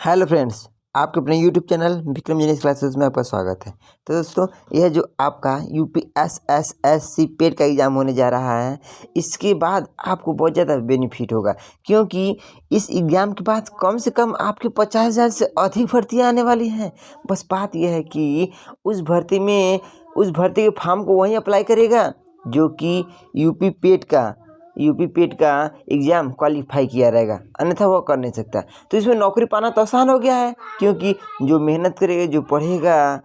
Hello friends, आपके अपने YouTube channel Vikram genius classes में आपका स्वागत है। तो दोस्तों, यह जो आपका यूपीएसएसएससी पेट का एग्ज़ाम होने जा रहा है, इसके बाद आपको बहुत ज़्यादा बेनिफिट होगा, क्योंकि इस एग्ज़ाम के बाद कम से कम आपके 50,000 से अधिक भर्तियाँ आने वाली हैं। बस बात यह है कि उस भर्ती के फॉर्म को वहीं अप्लाई करेगा जो कि यूपी पेट का एग्ज़ाम क्वालिफाई किया रहेगा, अन्यथा वो कर नहीं सकता। तो इसमें नौकरी पाना तो आसान हो गया है, क्योंकि जो मेहनत करेगा, जो पढ़ेगा,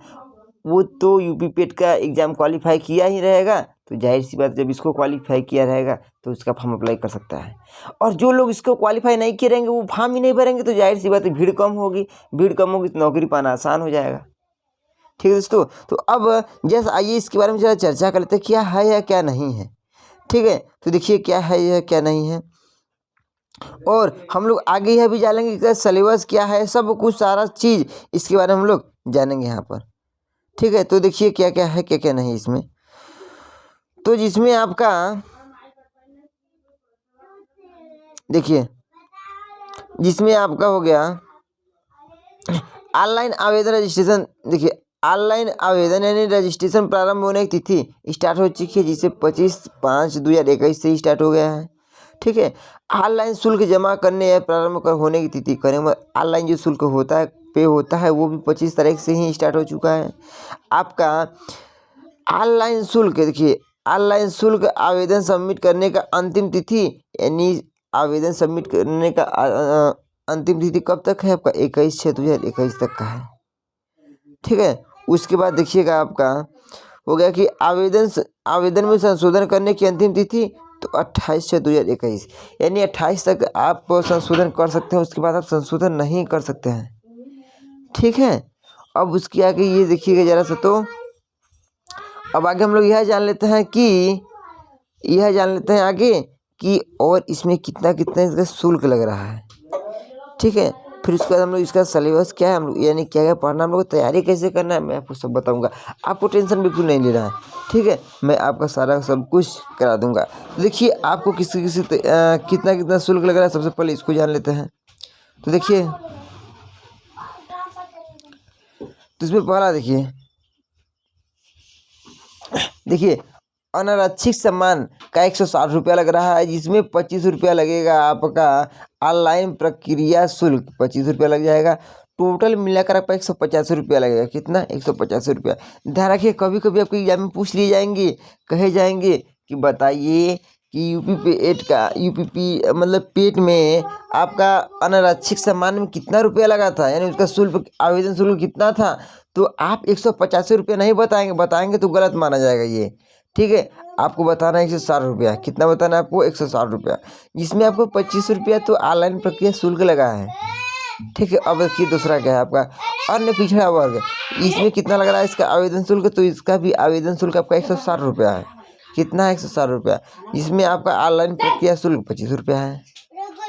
वो तो यूपी पेट का एग्ज़ाम क्वालिफाई किया ही रहेगा। तो जाहिर सी बात, जब इसको क्वालिफाई किया रहेगा तो उसका फॉर्म अप्लाई कर सकता है। और जो लोग इसको क्वालिफाई नहीं किए रहेंगे, वो फॉर्म ही नहीं भरेंगे, तो जाहिर सी बात है भीड़ कम होगी तो नौकरी पाना आसान हो जाएगा। ठीक है दोस्तों, तो अब जैसे आइए इसके बारे में ज़रा चर्चा कर लेते हैं, क्या है या क्या नहीं है। ठीक है, तो देखिए क्या है यह क्या नहीं है, और हम लोग आगे यह भी जानेंगे कि सिलेबस क्या है, सब कुछ सारा चीज़ इसके बारे में हम लोग जानेंगे यहाँ पर। ठीक है, तो देखिए क्या क्या है क्या क्या नहीं इसमें। तो जिसमें आपका देखिए, जिसमें आपका हो गया ऑनलाइन आवेदन रजिस्ट्रेशन। देखिए, ऑनलाइन आवेदन यानी रजिस्ट्रेशन प्रारंभ होने की तिथि स्टार्ट हो चुकी है, जिसे 25/5/2021 से ही स्टार्ट हो गया है। ठीक है, ऑनलाइन शुल्क जमा करने या प्रारंभ होने की तिथि करें, ऑनलाइन जो शुल्क होता है, पे होता है, वो भी 25 तारीख से ही स्टार्ट हो चुका है। आपका ऑनलाइन शुल्क, देखिए ऑनलाइन शुल्क आवेदन सबमिट करने का अंतिम तिथि, यानी आवेदन सबमिट करने का अंतिम तिथि कब तक है आपका? 21/6/2021 तक का है। ठीक है, उसके बाद देखिएगा आपका हो गया कि आवेदन में संशोधन करने की अंतिम तिथि तो 28/6/2021, यानी 28 तक आप संशोधन कर सकते हैं, उसके बाद आप संशोधन नहीं कर सकते हैं। ठीक है, अब उसके आगे ये देखिएगा ज़रा सा। तो अब आगे हम लोग यह जान लेते हैं आगे कि और इसमें कितना कितना इसका शुल्क लग रहा है। ठीक है, फिर उसके बाद हम लोग इसका सिलेबस क्या है, हम लोग यानी क्या क्या पढ़ना, हम लोग को तैयारी कैसे करना है, मैं आपको सब बताऊंगा। आपको टेंशन बिल्कुल नहीं लेना है। ठीक है, मैं आपका सारा सब कुछ करा दूंगा। देखिए, आपको कितना कितना शुल्क लग रहा है, सबसे पहले इसको जान लेते हैं। तो देखिए, तो इसमें पहला देखिए अनारक्षित सम्मान का 160 रुपया लग रहा है, जिसमें 25 रुपया लगेगा आपका ऑनलाइन प्रक्रिया शुल्क, 25 रुपया लग जाएगा। टोटल मिलाकर आपका 150 रुपया लगेगा। कितना? 150 रुपया। ध्यान रखिए, कभी कभी आपके एग्जाम में पूछ लिए जाएंगे, कहे जाएंगे कि बताइए कि यूपी मतलब पेट में आपका अनारक्षित सम्मान में कितना रुपया लगा था, यानी उसका शुल्क, आवेदन शुल्क कितना था। तो आप 150 रुपया नहीं बताएंगे तो गलत माना जाएगा ये। ठीक है, आपको बताना है 160 रुपया। कितना बताना है आपको? 160 रुपया, जिसमें आपको 25 रुपया तो ऑनलाइन प्रक्रिया शुल्क लगा है। ठीक है, अब देखिए दूसरा क्या है आपका अन्य पिछड़ा वर्ग। इसमें कितना लग रहा है इसका आवेदन शुल्क? तो इसका भी आवेदन शुल्क आपका 160 रुपया है। कितना है? 160 रुपया, जिसमें आपका ऑनलाइन प्रक्रिया शुल्क 25 रुपया है।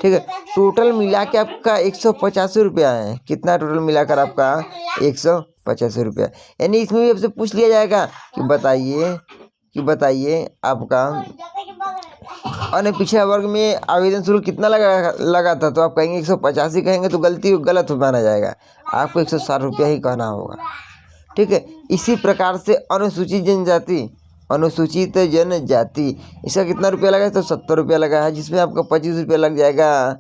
ठीक है, टोटल मिला के आपका 185 रुपया है। कितना टोटल मिलाकर आपका? 185 रुपया। यानी इसमें भी आपसे पूछ लिया जाएगा कि बताइए आपका अन्य पिछड़ा वर्ग में आवेदन शुल्क कितना लगा था। तो आप कहेंगे 150 ही कहेंगे तो गलत माना जाएगा, आपको 160 रुपया ही कहना होगा। ठीक है, इसी प्रकार से अनुसूचित जनजाति इसका कितना रुपया लगा है? तो 70 रुपया लगा है, जिसमें आपका 25 रुपया लग जाएगा।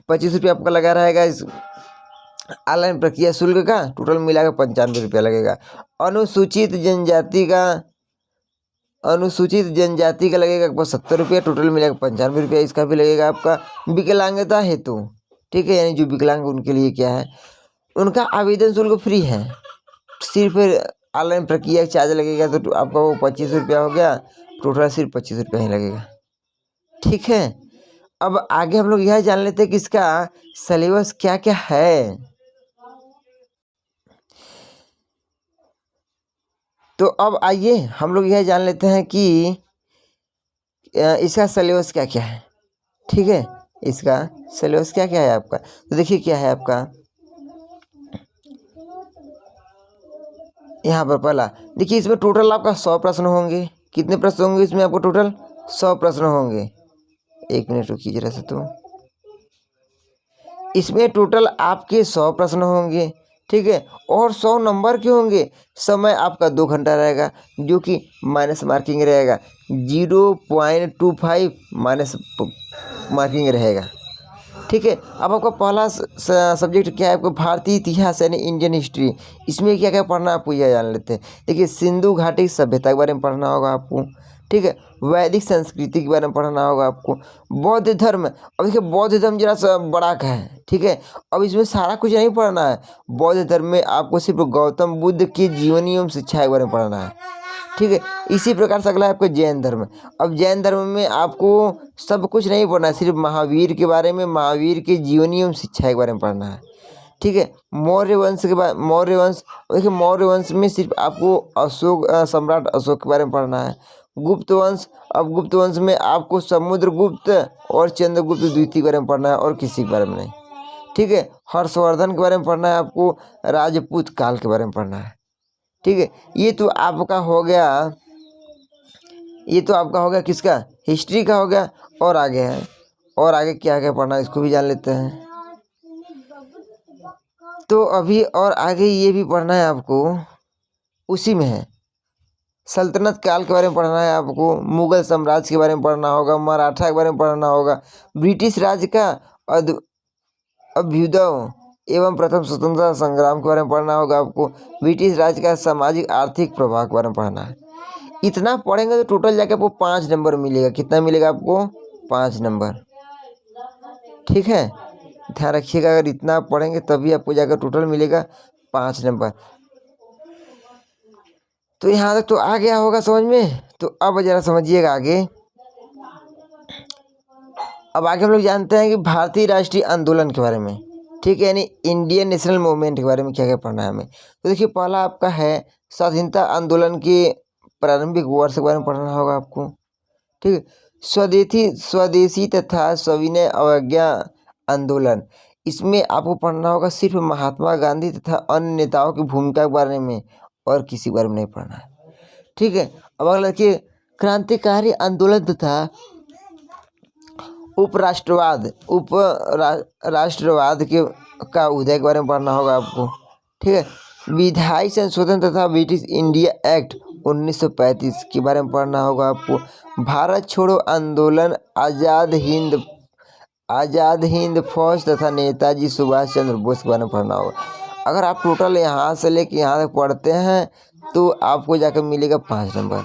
25 रुपया आपका लगा रहेगा इस ऑनलाइन प्रक्रिया शुल्क का। टोटल मिलाकर 95 रुपया लगेगा। अनुसूचित जनजाति का लगेगा आपको 70 रुपया, टोटल मिलेगा 95 रुपया। इसका भी लगेगा आपका विकलांगता हेतु। ठीक है, यानी जो विकलांग उनके लिए क्या है, उनका आवेदन शुल्क फ्री है, सिर्फ ऑनलाइन प्रक्रिया चार्ज लगेगा। तो आपका वो 25 रुपया हो गया, टोटल सिर्फ 25 रुपया ही लगेगा। ठीक है, अब आगे हम लोग यह जान लेते हैं कि इसका सिलेबस क्या क्या है। तो अब आइए हम लोग यह जान लेते हैं कि इसका सिलेबस क्या क्या है। ठीक है, इसका सिलेबस क्या क्या है आपका। तो देखिए क्या है आपका यहाँ पर। पहला देखिए, इसमें टोटल आपका 100 प्रश्न होंगे। कितने प्रश्न होंगे इसमें? आपको टोटल 100 प्रश्न होंगे। एक मिनट रुकिए जरा सा। तो इसमें टोटल आपके 100 प्रश्न होंगे, ठीक है, और 100 नंबर के होंगे। समय आपका 2 घंटा रहेगा, जो कि माइनस मार्किंग रहेगा, 0.25 माइनस मार्किंग रहेगा, ठीक है। अब आपका पहला सब्जेक्ट क्या है, आपको भारतीय इतिहास यानी इंडियन हिस्ट्री। इसमें क्या क्या पढ़ना है आपको यह जान लेते हैं। देखिए, सिंधु घाटी सभ्यता के बारे में पढ़ना होगा आपको, ठीक है। वैदिक संस्कृति के बारे में पढ़ना होगा आपको। बौद्ध धर्म, अब देखिए बौद्ध धर्म जरा सा बड़ा का है, ठीक है। अब इसमें सारा कुछ नहीं पढ़ना है। बौद्ध धर्म में आपको सिर्फ गौतम बुद्ध की जीवनी एवं शिक्षा के बारे में पढ़ना है, ठीक है। इसी प्रकार से अगला है आपको जैन धर्म। अब जैन धर्म में आपको सब कुछ नहीं पढ़ना है, सिर्फ महावीर के बारे में, महावीर की जीवनी एवं शिक्षा के बारे में पढ़ना है, ठीक है। मौर्य वंश के बारे, मौर्य वंश, देखिए मौर्य वंश में सिर्फ आपको अशोक, सम्राट अशोक के बारे में पढ़ना है। गुप्त वंश, अब गुप्त वंश में आपको समुद्रगुप्त और चंद्रगुप्त द्वितीय के बारे में पढ़ना है और किसी के बारे में नहीं, ठीक है। हर्षवर्धन के बारे में पढ़ना है आपको, राजपूत काल के बारे में पढ़ना है, ठीक है। ये तो आपका हो गया, ये तो आपका हो गया किसका, हिस्ट्री का हो गया। और आगे है, और आगे क्या क्या पढ़ना है इसको भी जान लेते हैं। तो अभी और आगे ये भी पढ़ना है आपको, उसी में है। सल्तनत काल के बारे में पढ़ना है आपको, मुगल साम्राज्य के बारे में पढ़ना होगा, मराठा के बारे में पढ़ना होगा, ब्रिटिश राज का अभ्युदय एवं प्रथम स्वतंत्रता संग्राम के बारे में पढ़ना होगा आपको, ब्रिटिश राज का सामाजिक आर्थिक प्रभाव के बारे में पढ़ना है। इतना पढ़ेंगे तो टोटल जाके आपको 5 नंबर मिलेगा। कितना मिलेगा आपको, 5 नंबर, ठीक है। ध्यान रखिएगा, अगर इतना पढ़ेंगे तभी आपको जाकर टोटल मिलेगा 5 नंबर। तो यहाँ तक तो आ गया होगा समझ में। तो अब जरा समझिएगा आगे। अब आगे हम लोग जानते हैं कि भारतीय राष्ट्रीय आंदोलन के बारे में, ठीक है, यानी इंडियन नेशनल मूवमेंट के बारे में क्या क्या पढ़ना है हमें। तो देखिए, पहला आपका है स्वाधीनता आंदोलन के प्रारंभिक वर्ष के बारे में पढ़ना होगा आपको, ठीक है। स्वदेशी तथा सविनय अवज्ञा आंदोलन, इसमें आपको पढ़ना होगा सिर्फ महात्मा गांधी तथा अन्य नेताओं की भूमिका के बारे में, और किसी के बारे में नहीं पढ़ना है, ठीक है। अब अगला देखिए, क्रांतिकारी आंदोलन तथा राष्ट्रवाद के का उदय के बारे में पढ़ना होगा आपको, ठीक है। विधायी संशोधन तथा ब्रिटिश इंडिया एक्ट 1935 के बारे में पढ़ना होगा आपको। भारत छोड़ो आंदोलन, आज़ाद हिंद फौज तथा नेताजी सुभाष चंद्र बोस के बारे में पढ़ना होगा। अगर आप टोटल यहाँ से लेके यहाँ तक पढ़ते हैं तो आपको जाकर मिलेगा 5 नंबर,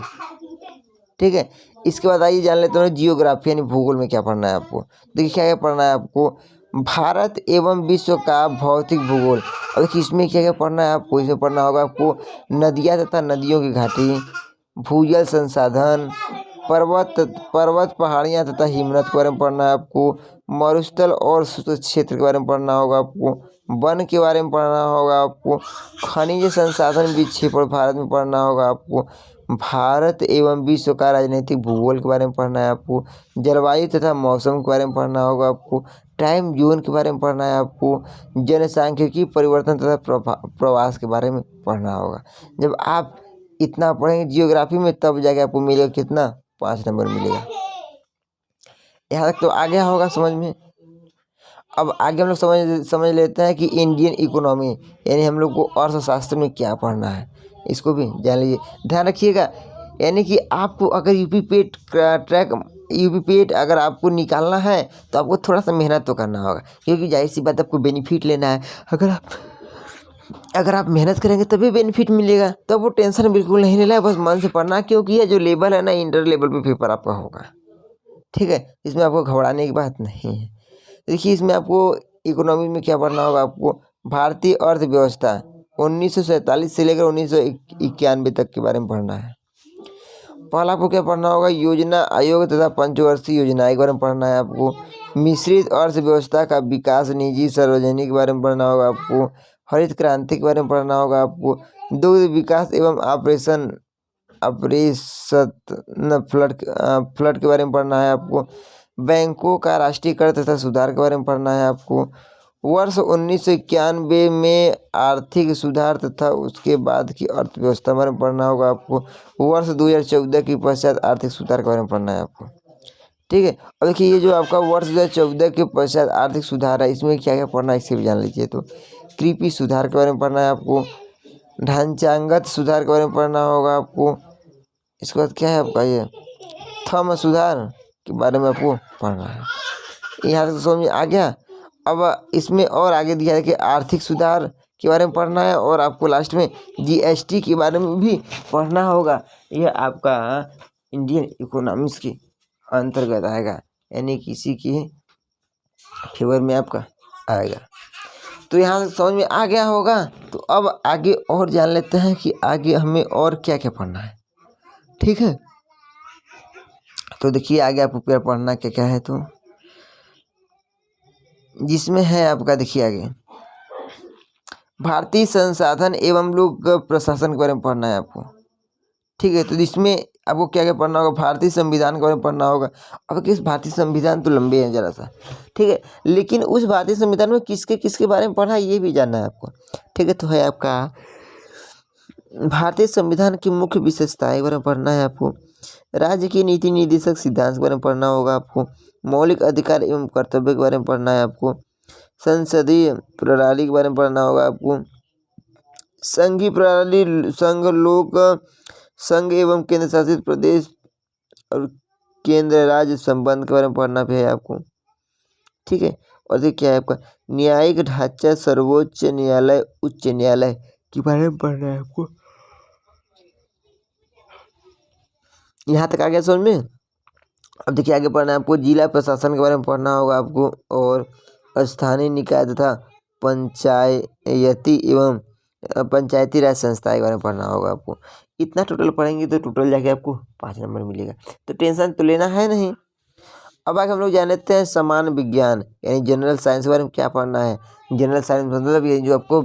ठीक है। इसके बाद आइए जान लेते हैं जियोग्राफी यानी भूगोल में क्या पढ़ना है आपको। देखिए क्या क्या पढ़ना है आपको, भारत एवं विश्व का भौतिक भूगोल। और देखिए इसमें क्या क्या पढ़ना है आपको, इसमें पढ़ना होगा आपको नदियाँ तथा नदियों की घाटी, भूजल संसाधन, पर्वत पहाड़ियाँ तथा हिमनद के बारे में पढ़ना है आपको, मरुस्थल और शुष्क क्षेत्र के बारे में पढ़ना होगा आपको, वन के बारे में पढ़ना होगा आपको, खनिज संसाधन विक्षेपण भारत में पढ़ना होगा आपको, भारत एवं विश्व का राजनीतिक भूगोल के बारे में पढ़ना है आपको, जलवायु तथा मौसम के बारे में पढ़ना होगा आपको, टाइम जोन के बारे में पढ़ना है आपको, जनसांख्यिकी परिवर्तन तथा प्रवास के बारे में पढ़ना होगा। जब आप इतना पढ़ेंगे जियोग्राफी में तब जाके आपको मिलेगा कितना, 5 नंबर मिलेगा। यहाँ तक तो आ गया होगा समझ में। अब आगे हम लोग समझ लेते हैं कि इंडियन इकोनॉमी यानी हम लोग को अर्थशास्त्र में क्या पढ़ना है, इसको भी जान लीजिए। ध्यान रखिएगा, यानी कि आपको अगर यूपी पेट अगर आपको निकालना है तो आपको थोड़ा सा मेहनत तो करना होगा, क्योंकि जाहिर सी बात आपको बेनिफिट लेना है। अगर आप मेहनत करेंगे तभी बेनिफिट मिलेगा, तो वो टेंशन बिल्कुल नहीं लेना है, बस मन से पढ़ना, क्योंकि ये जो लेवल है ना, इंटर लेवल पे पेपर आपका होगा, ठीक है। इसमें आपको घबराने की बात नहीं है। देखिए इसमें आपको इकोनॉमी में क्या पढ़ना होगा, आपको भारतीय अर्थव्यवस्था 1947 से लेकर 1991 तक के बारे में पढ़ना है। पहला आपको क्या पढ़ना होगा, योजना आयोग तथा पंचवर्षीय योजना के बारे में पढ़ना है आपको। मिश्रित अर्थव्यवस्था का विकास निजी सार्वजनिक के बारे में पढ़ना होगा आपको। हरित क्रांति के बारे में पढ़ना होगा आपको। दुग्ध विकास एवं ऑपरेशन फ्लड के बारे में पढ़ना है आपको। बैंकों का राष्ट्रीयकरण तथा सुधार के बारे में पढ़ना है आपको। वर्ष 1991 में आर्थिक सुधार तथा उसके बाद की अर्थव्यवस्था के बारे में पढ़ना होगा आपको। वर्ष 2014 के पश्चात आर्थिक सुधार के बारे में पढ़ना है आपको, ठीक है। अब देखिए ये जो आपका वर्ष 2014 के पश्चात आर्थिक सुधार है, इसमें क्या क्या पढ़ना है इसे भी जान लीजिए। तो कृषि सुधार के बारे में पढ़ना है आपको, ढांचागत सुधार के बारे में पढ़ना होगा आपको, इसके बाद क्या है आपका ये थम सुधार के बारे में आपको पढ़ना है। यहाँ तक समझ में आ गया। अब इसमें और आगे दिया है कि आर्थिक सुधार के बारे में पढ़ना है और आपको लास्ट में जीएसटी के बारे में भी पढ़ना होगा। यह आपका इंडियन इकोनॉमिक्स के अंतर्गत आएगा, यानी किसी के फेवर में आपका आएगा। तो यहाँ तक समझ में आ गया होगा। तो अब आगे और जान लेते हैं कि आगे हमें और क्या क्या पढ़ना है। ठीक है, तो देखिए आगे आपको क्या पढ़ना क्या क्या है। तो जिसमें है आपका देखिए आगे भारतीय संसाधन एवं लोक प्रशासन के बारे में पढ़ना है आपको। ठीक है, तो इसमें आपको क्या क्या पढ़ना होगा, भारतीय संविधान के बारे में पढ़ना होगा। अब किस भारतीय संविधान तो लंबे हैं ज़रा सा, ठीक है, लेकिन उस भारतीय संविधान में किसके किसके बारे में पढ़ा है ये भी जानना है आपको। ठीक है, तो है आपका भारतीय संविधान की मुख्य विशेषताएं के बारे में पढ़ना है आपको, राज्य की नीति निर्देशक सिद्धांत के बारे में पढ़ना होगा आपको, मौलिक अधिकार एवं कर्तव्य के बारे में पढ़ना है आपको, संसदीय प्रणाली के बारे में पढ़ना होगा आपको, संघीय प्रणाली, संघ लोक संघ एवं केंद्र शासित प्रदेश और केंद्र राज्य संबंध के बारे में पढ़ना भी है आपको। ठीक है, और देखिए क्या है आपका न्यायिक ढांचा, सर्वोच्च न्यायालय, उच्च न्यायालय के बारे में पढ़ना है आपको। यहाँ तक आ गया समझ में। अब देखिए आगे पढ़ना है आपको जिला प्रशासन के बारे में पढ़ना होगा आपको, और स्थानीय निकाय तथा पंचायती एवं पंचायती राज संस्था के बारे में पढ़ना होगा आपको। इतना टोटल पढ़ेंगे तो टोटल जाके आपको 5 नंबर मिलेगा, तो टेंशन तो लेना है नहीं। अब आगे हम लोग जान लेते हैं समान विज्ञान यानी जनरल साइंस के बारे में क्या पढ़ना है। जनरल साइंस मतलब ये जो आपको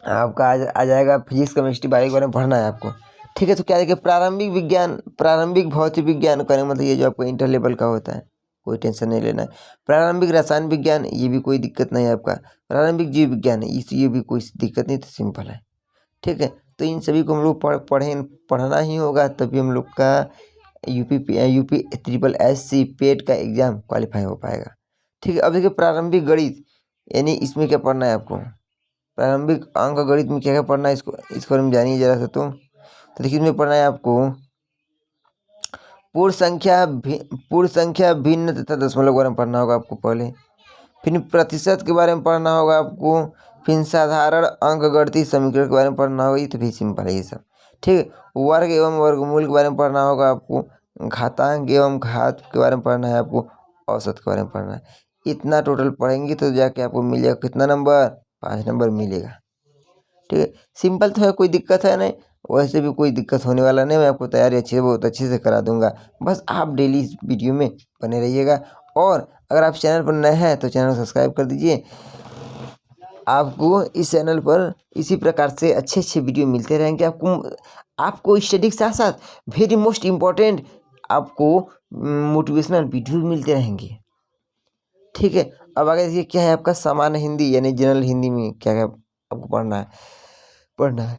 आपका आ जाएगा फिजिक्स केमिस्ट्री बायो के बारे में पढ़ना है आपको। ठीक है, तो क्या देखिए प्रारंभिक विज्ञान, प्रारंभिक भौतिक विज्ञान करें मतलब ये जो आपको इंटर लेवल का होता है, कोई टेंशन नहीं लेना है। प्रारंभिक रसायन विज्ञान, ये भी कोई दिक्कत नहीं है आपका। प्रारंभिक जीव विज्ञान, ये भी कोई दिक्कत नहीं, तो सिंपल है। ठीक है, तो इन सभी को हम लोग पढ़ना ही होगा, तभी हम लोग का यूपी SSSC पेट का एग्ज़ाम क्वालिफाई हो पाएगा। ठीक है, अब देखिए प्रारंभिक गणित यानी इसमें क्या पढ़ना है आपको, प्रारंभिक अंक गणित में क्या क्या पढ़ना है, इसको हम जानिए ज़रा सा। तो देखिए इसमें पढ़ना है आपको पूर्ण संख्या भिन्न तथा दशमलव के बारे में पढ़ना होगा आपको पहले, फिर प्रतिशत के बारे में पढ़ना होगा आपको, फिर साधारण अंकगणितीय समीकरण के बारे में पढ़ना होगा, ये तो भी सिंपल है ये सब। ठीक है, वर्ग एवं वर्गमूल के बारे में पढ़ना होगा आपको, घातांक एवं घात के बारे में पढ़ना है आपको, औसत के बारे में पढ़ना है। इतना टोटल पढ़ेंगे तो जाके आपको मिलेगा कितना नंबर, 5 नंबर मिलेगा। ठीक है, सिंपल तो है, कोई दिक्कत है नहीं, वैसे भी कोई दिक्कत होने वाला नहीं, मैं आपको तैयारी बहुत अच्छे से करा दूंगा। बस आप डेली इस वीडियो में बने रहिएगा, और अगर आप चैनल पर नए हैं तो चैनल को सब्सक्राइब कर दीजिए। आपको इस चैनल पर इसी प्रकार से अच्छे अच्छे वीडियो मिलते रहेंगे। आपको स्टडी के साथ साथ वेरी मोस्ट इम्पोर्टेंट आपको मोटिवेशनल वीडियो मिलते रहेंगे। ठीक है, अब आगे देखिए क्या है आपका सामान्य हिंदी यानी जनरल हिंदी में क्या क्या आपको पढ़ना है।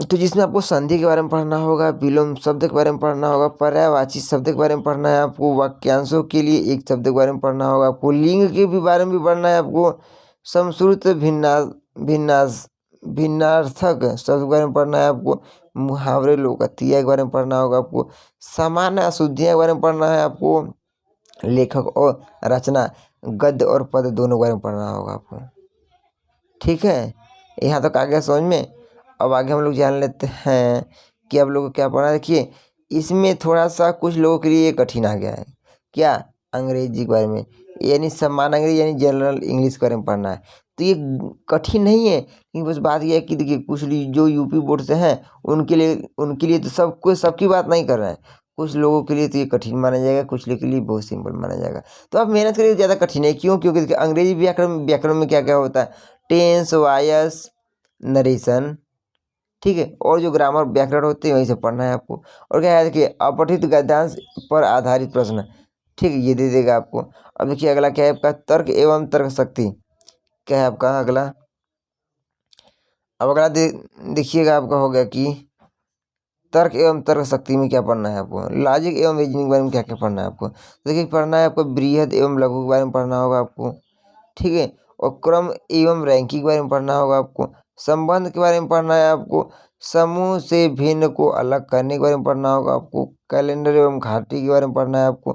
तो जिसमें आपको संधि के बारे में पढ़ना होगा, विलोम शब्द के बारे में पढ़ना होगा, पर्यायवाची शब्द के बारे में पढ़ना है आपको, वाक्यांशों के लिए एक शब्द के बारे में पढ़ना होगा आपको, लिंग के भी बारे में भी पढ़ना है आपको, समश्रुत भिन्नार्थक शब्द के बारे में पढ़ना है आपको, मुहावरे लोकक्रिया के बारे में पढ़ना होगा आपको, सामान्य अशुद्धियाँ के बारे में पढ़ना है आपको, लेखक और रचना गद्य और पद दोनों के बारे में पढ़ना होगा आपको। ठीक है, यहाँ तक आ गया समझ में। अब आगे हम लोग जान लेते हैं कि आप लोगों को क्या पढ़ना है। देखिए इसमें थोड़ा सा कुछ लोगों के लिए कठिन आ गया है, क्या अंग्रेजी के बारे में, यानी सामान्य अंग्रेजी यानी जनरल इंग्लिश के बारे में पढ़ना है। तो ये कठिन नहीं है, लेकिन बस बात यह है कि देखिए कुछ जो यूपी बोर्ड से हैं उनके लिए तो सबकी बात नहीं कर रहे हैं। कुछ लोगों के लिए तो ये कठिन माना जाएगा, कुछ लोगों के लिए बहुत सिंपल माना जाएगा। तो आप मेहनत करिए, ज़्यादा कठिन है क्यों, क्योंकि देखिए अंग्रेजी व्याकरण में क्या क्या होता है, टेंस, वॉयस, नरेशन, ठीक है, और जो ग्रामर व्याकरण होते हैं वहीं से पढ़ना है आपको। और क्या है देखिए अपठित गद्यांश पर आधारित प्रश्न, ठीक है, ये दे देगा आपको। अब देखिए अगला क्या है आपका तर्क एवं तर्क शक्ति, क्या है आपका अगला। अब अगला देखिएगा आपका हो गया कि तर्क एवं तर्क शक्ति में क्या पढ़ना है आपको, लॉजिक एवं रीजनिंग के बारे में क्या क्या पढ़ना है आपको। देखिए पढ़ना है आपको बृहद एवं लघु के बारे में पढ़ना होगा आपको, ठीक है। और क्रम एवं रैंकिंग के बारे में पढ़ना होगा आपको। संबंध के बारे में पढ़ना है आपको। समूह से भिन्न को अलग करने के बारे में पढ़ना होगा आपको। कैलेंडर एवं घाटी के बारे में पढ़ना है आपको।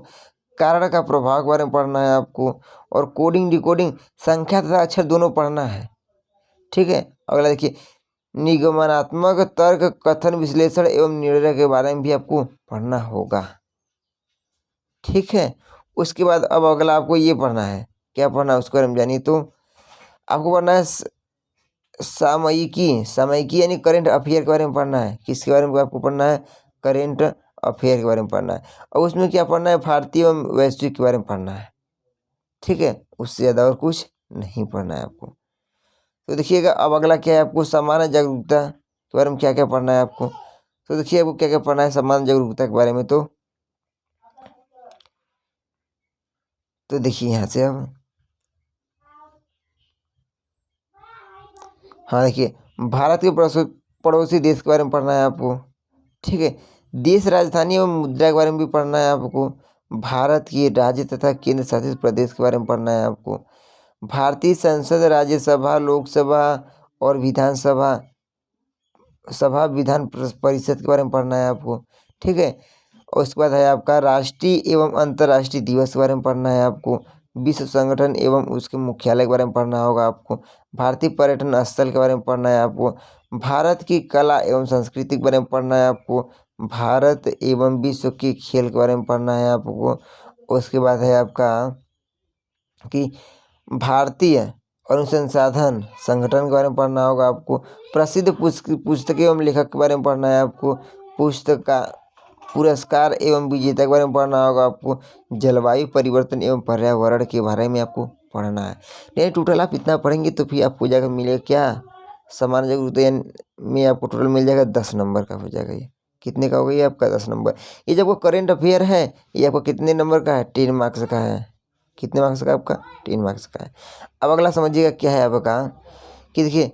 कारण का प्रभाव के बारे में पढ़ना है आपको। और कोडिंग डिकोडिंग संख्या तथा अक्षर दोनों पढ़ना है, ठीक है। अगला देखिए निगमनात्मक तर्क कथन विश्लेषण एवं निर्णय के बारे में भी आपको पढ़ना होगा, ठीक है। उसके बाद अब अगला आपको ये पढ़ना है, क्या पढ़ना है उसके बारे में जानिए। तो आपको पढ़ना है सामयिकी यानी करेंट अफेयर के बारे में पढ़ना है। किसके बारे में आपको पढ़ना है, करेंट अफेयर के बारे में पढ़ना है। और उसमें क्या पढ़ना है, भारतीय एवं वैश्विक के बारे में पढ़ना है, ठीक है। उससे ज़्यादा और कुछ नहीं पढ़ना है आपको। तो देखिएगा अब अगला क्या है, आपको सामान्य जागरूकता के बारे में क्या क्या पढ़ना है आपको। तो देखिए आपको क्या क्या पढ़ना है सामान्य जागरूकता के बारे में। तो देखिए यहाँ से अब हाँ देखिए भारत के पड़ोसी देश के बारे में पढ़ना है आपको, ठीक है। देश राजधानी एवं मुद्रा के बारे में भी पढ़ना है आपको। भारत के राज्य तथा केंद्र शासित प्रदेश के बारे में पढ़ना है आपको। भारतीय संसद, राज्यसभा, लोकसभा और विधान परिषद के बारे में पढ़ना है आपको, ठीक है। और उसके बाद है आपका राष्ट्रीय एवं अंतर्राष्ट्रीय दिवस के बारे में पढ़ना है आपको। विश्व संगठन एवं उसके मुख्यालय के बारे में पढ़ना होगा आपको। भारतीय पर्यटन स्थल के बारे में पढ़ना है आपको। भारत की कला एवं संस्कृति के बारे में पढ़ना है आपको। भारत एवं विश्व के खेल के बारे में पढ़ना है आपको। उसके बाद है आपका कि भारतीय अनुसंधान संगठन के बारे में पढ़ना होगा आपको। प्रसिद्ध पुस्तक एवं लेखक के बारे में पढ़ना है आपको। पुस्तक का पुरस्कार एवं विजेता के बारे में पढ़ना होगा आपको। जलवायु परिवर्तन एवं पर्यावरण के बारे में आपको पढ़ना है। नहीं टोटल आप इतना पढ़ेंगे तो फिर आपको जाकर मिलेगा क्या, सामान्य जागरूकता में आपको टोटल मिल जाएगा 10 नंबर का हो जाएगा। ये कितने का होगा, ये आपका 10 नंबर। ये जब वो करेंट अफेयर है ये आपको कितने नंबर का है, 10 मार्क्स का है। कितने मार्क्स का आपका, 10 मार्क्स का है। अब अगला समझिएगा क्या है आपका कि देखिए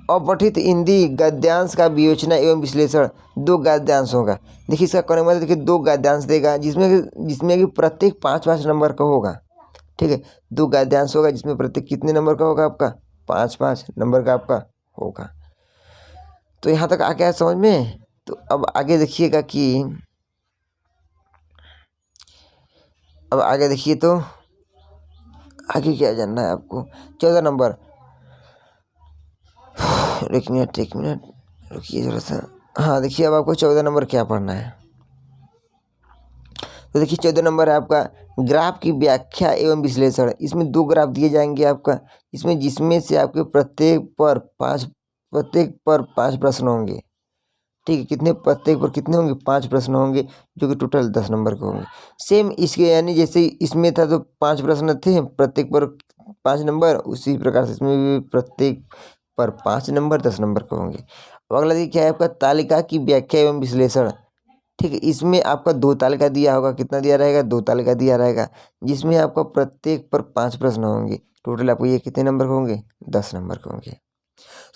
अपठित हिंदी गद्यांश का विवेचना एवं विश्लेषण 2 गद्यांश होगा। देखिए इसका करने मतलब देखिए 2 गद्यांश देगा जिसमें कि प्रत्येक 5-5 नंबर का होगा, ठीक है। 2 गद्यांश होगा जिसमें प्रत्येक कितने नंबर का होगा आपका, 5-5 नंबर का आपका होगा। तो यहाँ तक आ गया समझ में। तो अब आगे देखिएगा कि अब आगे देखिए तो आगे क्या जानना है आपको। 14 नंबर, एक मिनट रुकिए जरा सा। हाँ देखिए अब आपको 14 नंबर क्या पढ़ना है। तो देखिए 14 नंबर है आपका ग्राफ की व्याख्या एवं विश्लेषण। इसमें 2 ग्राफ दिए जाएंगे आपका, जिसमें से आपके प्रत्येक पर 5 प्रश्न होंगे, ठीक है। प्रत्येक पर कितने होंगे, 5 प्रश्न होंगे जो कि टोटल 10 नंबर के होंगे। सेम इसके यानी जैसे इसमें था तो 5 प्रश्न थे प्रत्येक पर 5 नंबर, उसी प्रकार से इसमें भी प्रत्येक पर 5 नंबर 10 नंबर के होंगे। अब अगला देखिए क्या है आपका तालिका की व्याख्या एवं विश्लेषण, ठीक है। इसमें आपका 2 तालिका दिया होगा, कितना दिया रहेगा, 2 तालिका दिया रहेगा जिसमें आपका प्रत्येक पर 5 प्रश्न होंगे। टोटल आपको ये कितने नंबर के होंगे, 10 नंबर के होंगे।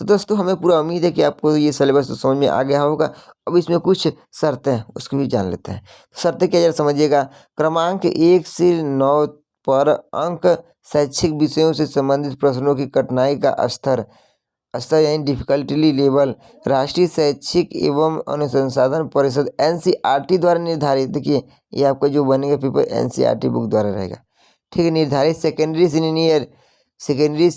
तो दोस्तों हमें पूरा उम्मीद है कि आपको ये सिलेबस तो समझ में आ गया होगा। अब इसमें कुछ शर्तें हैं उसको भी जान लेते हैं। शर्तें क्या जरा समझिएगा। क्रमांक 1 से 9 पर अंक शैक्षिक विषयों से संबंधित प्रश्नों की कठिनाई का स्तर यानी डिफिकल्टी लेवल राष्ट्रीय शैक्षिक एवं अनुसंधान परिषद NCERT द्वारा निर्धारित। देखिए ये आपका जो बनेगा पेपर NCERT बुक द्वारा रहेगा, ठीक है। निर्धारित सेकेंडरी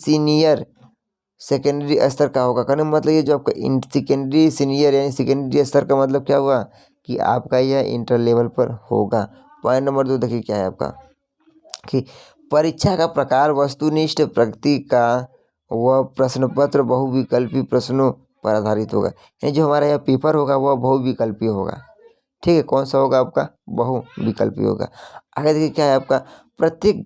स्तर का होगा। कहने मतलब ये जो आपका सेकेंडरी सीनियर यानी सेकेंडरी स्तर का मतलब क्या हुआ कि आपका यह इंटर लेवल पर होगा। पॉइंट नंबर 2 देखिए क्या है आपका कि परीक्षा का प्रकार वस्तुनिष्ठ प्रगति का वह प्रश्न पत्र बहुविकल्पी प्रश्नों पर आधारित होगा। यानी जो हमारा यह पेपर होगा वह बहुविकल्पी होगा, ठीक है। कौन सा होगा आपका, बहुविकल्पी होगा। आगे देखिए क्या है आपका प्रत्येक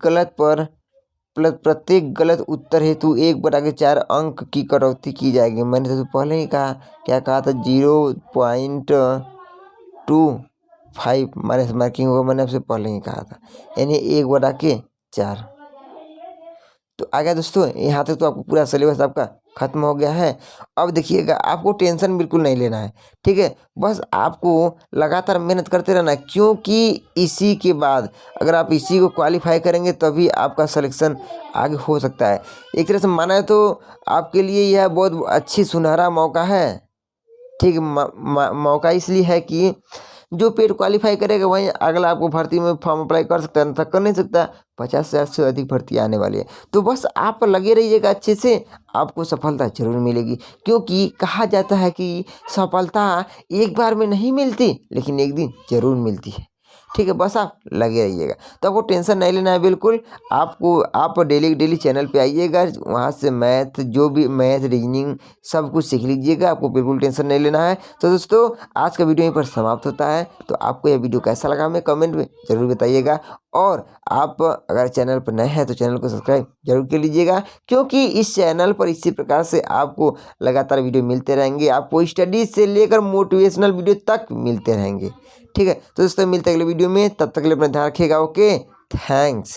गलत उत्तर हेतु 1/4 अंक की कटौती की जाएगी। मैंने तो पहले ही कहा, क्या कहा था, 0.25 माइनस मार्किंग होगा, मैंने आपसे पहले ही कहा था, यानी 1/4। तो आ गया दोस्तों, यहाँ तक तो आपको पूरा सिलेबस आपका खत्म हो गया है। अब देखिएगा, आपको टेंशन बिल्कुल नहीं लेना है, ठीक है। बस आपको लगातार मेहनत करते रहना है, क्योंकि इसी के बाद अगर आप इसी को क्वालिफाई करेंगे तभी आपका सिलेक्शन आगे हो सकता है। एक तरह से माना है तो आपके लिए यह बहुत अच्छी सुनहरा मौका है, ठीक। मौका इसलिए है कि जो पेड क्वालिफाई करेगा वहीं अगला आपको भर्ती में फॉर्म अप्लाई कर सकता है, अन्यथा कर नहीं सकता। 50,000 से अधिक भर्ती आने वाली है, तो बस आप लगे रहिएगा अच्छे से, आपको सफलता जरूर मिलेगी। क्योंकि कहा जाता है कि सफलता एक बार में नहीं मिलती, लेकिन एक दिन जरूर मिलती है, ठीक है। बस आप लगे रहिएगा, तो आपको टेंशन नहीं लेना है बिल्कुल। आप डेली चैनल पे आइएगा, वहाँ से मैथ, जो भी मैथ रीजनिंग सब कुछ सीख लीजिएगा, आपको बिल्कुल टेंशन नहीं लेना है। तो दोस्तों, आज का वीडियो यहीं पर समाप्त होता है। तो आपको यह वीडियो कैसा लगा हमें कमेंट में ज़रूर बताइएगा, और आप अगर चैनल पर नए हैं तो चैनल को सब्सक्राइब जरूर कर लीजिएगा, क्योंकि इस चैनल पर इसी प्रकार से आपको लगातार वीडियो मिलते रहेंगे, आपको स्टडीज से लेकर मोटिवेशनल वीडियो तक मिलते रहेंगे, ठीक है। तो दोस्तों, मिलते हैं अगले वीडियो में, तब तक के लिए अपना ध्यान रखिएगा। Okay, thanks.